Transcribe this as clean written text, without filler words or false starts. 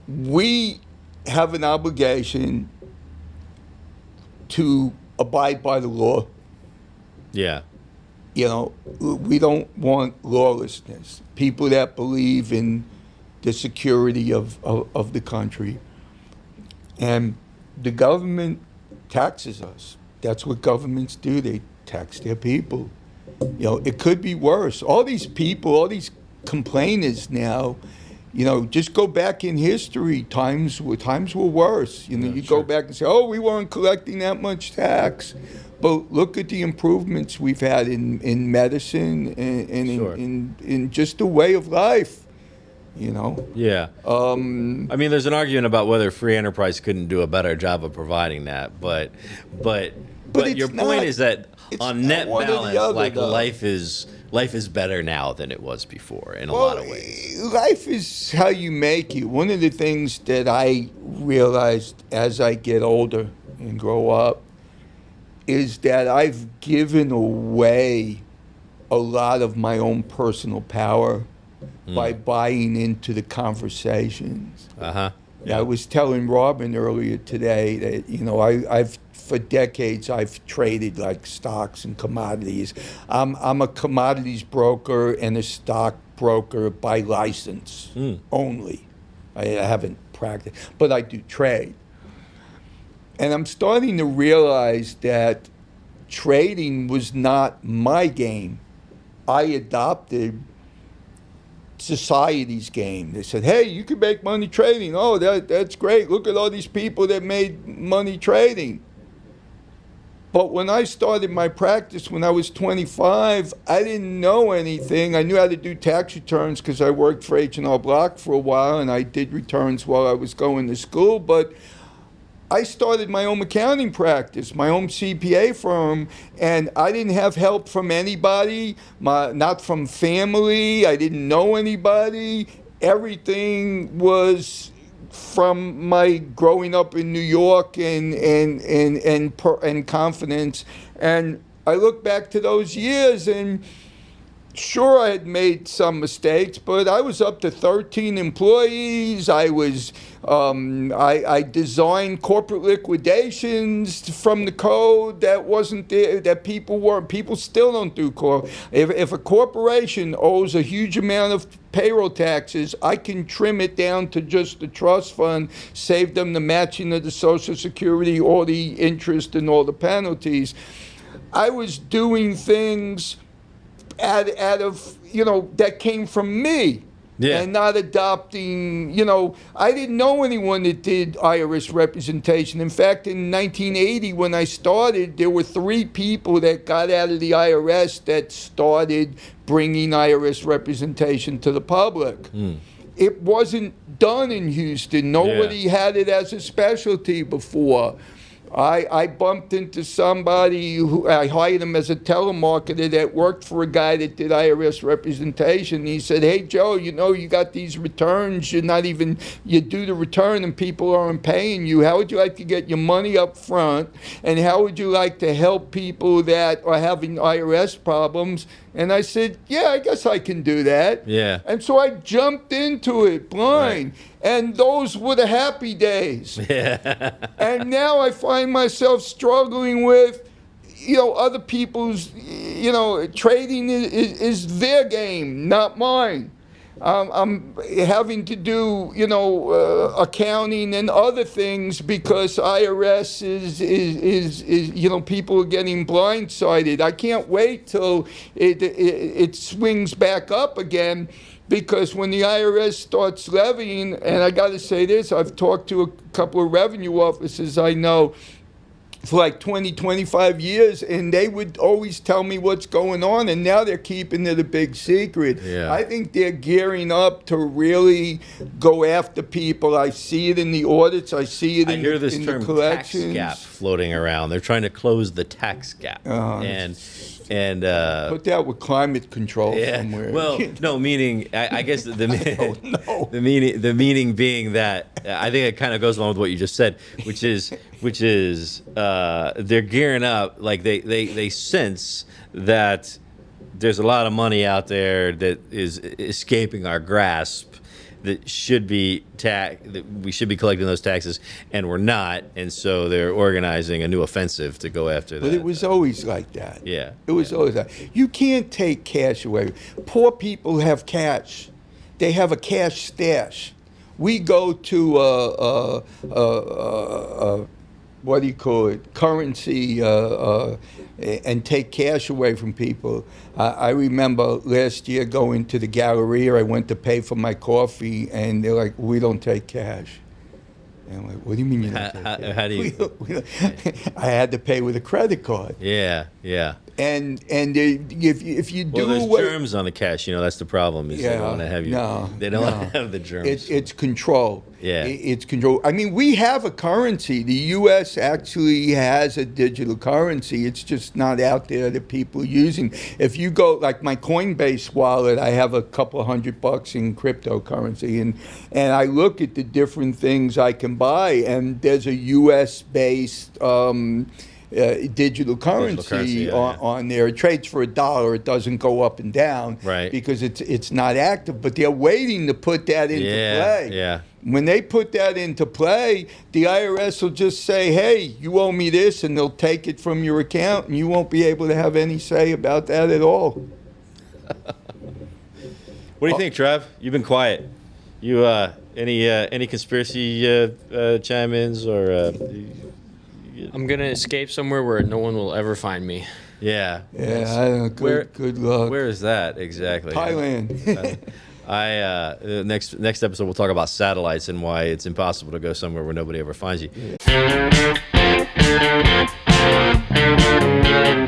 We have an obligation to abide by the law. Yeah. You know, we don't want lawlessness. People that believe in the security of the country. And the government taxes us. That's what governments do. They tax their people. You know, it could be worse. All these people, all these complainers now, you know, just go back in history. Times were worse. You know, Yeah, you sure. go back and say, oh, we weren't collecting that much tax. But look at the improvements we've had in medicine and Sure. in just the way of life, you know. Yeah. I mean, there's an argument about whether free enterprise couldn't do a better job of providing that, but it's your not- point is that it's on not net one or the balance, other, like though. life is better now than it was before in a lot of ways. Life is how you make it. One of the things that I realized as I get older and grow up is that I've given away a lot of my own personal power by buying into the conversations. Uh-huh. I was telling Robin earlier today that, you know, I've for decades I've traded like stocks and commodities. I'm a commodities broker and a stock broker by license only. I haven't practiced, but I do trade. And I'm starting to realize that trading was not my game. I adopted society's game. They said, hey, you can make money trading. Oh, that's great. Look at all these people that made money trading. But when I started my practice when I was 25, I didn't know anything. I knew how to do tax returns because I worked for H&R Block for a while, and I did returns while I was going to school. But I started my own accounting practice, my own CPA firm, and I didn't have help from anybody, not from family. I didn't know anybody. Everything was from my growing up in New York and confidence. And I look back to those years, and sure, I had made some mistakes, but I was up to 13 employees. I designed corporate liquidations from the code that wasn't there, that people still don't do. If a corporation owes a huge amount of payroll taxes, I can trim it down to just the trust fund, save them the matching of the Social Security, all the interest and all the penalties. I was doing things out of, you know, that came from me. Yeah. And not adopting, you know, I didn't know anyone that did IRS representation. In fact, in 1980, when I started, there were 3 people that got out of the IRS that started bringing IRS representation to the public. It wasn't done in Houston. Nobody had it as a specialty before. I bumped into somebody who I hired him as a telemarketer that worked for a guy that did IRS representation. He said, hey, Joe, you know, you got these returns. You do the return and people aren't paying you. How would you like to get your money up front? And how would you like to help people that are having IRS problems? And I said, yeah, I guess I can do that. Yeah. And so I jumped into it blind. Right. And those were the happy days. Yeah. And now I find myself struggling with, you know, other people's, you know, trading is their game, not mine. I'm having to do, you know, accounting and other things because IRS is you know, people are getting blindsided. I can't wait till it swings back up again, because when the IRS starts levying, and I got to say this, I've talked to a couple of revenue officers I know for like 20, 25 years, and they would always tell me what's going on, and now they're keeping it a big secret. Yeah. I think they're gearing up to really go after people. I see it in the audits. I see it in the collections. Tax gap floating around. They're trying to close the tax gap, and put that with climate control somewhere. Well, no, meaning I guess the No. the meaning being that I think it kind of goes along with what you just said, which is they're gearing up, like they sense that there's a lot of money out there that is escaping our grasp, that we should be collecting those taxes, and we're not, and so they're organizing a new offensive to go after that. But it was always like that. Yeah. It was always like you can't take cash away. Poor people have cash. They have a cash stash. We go to what do you call it, currency, and take cash away from people. I remember last year going to the Galleria. I went to pay for my coffee, and they're like, "We don't take cash." And I'm like, "What do you mean you don't take cash?" How do you? I had to pay with a credit card. Yeah. And if you do, Well, there's germs on the cash. That's the problem. Is they don't want to have you. No, they don't want to have the germs. It's control. Yeah. It's control. I mean, we have a currency. The U.S. actually has a digital currency. It's just not out there that people are using. If you go, like my Coinbase wallet, I have a couple $100 in cryptocurrency, and I look at the different things I can buy, and there's a U.S.-based digital currency on there. It trades for $1. It doesn't go up and down, right? Because it's not active. But they're waiting to put that into play. Yeah. When they put that into play, the IRS will just say, "Hey, you owe me this," and they'll take it from your account, and you won't be able to have any say about that at all. What do you think, Trav? You've been quiet. You any conspiracy chime-ins or? I'm gonna escape somewhere where no one will ever find me. Yeah. Yeah, I don't know. Good luck. Where is that exactly? Thailand. Next episode we'll talk about satellites and why it's impossible to go somewhere where nobody ever finds you. Yeah.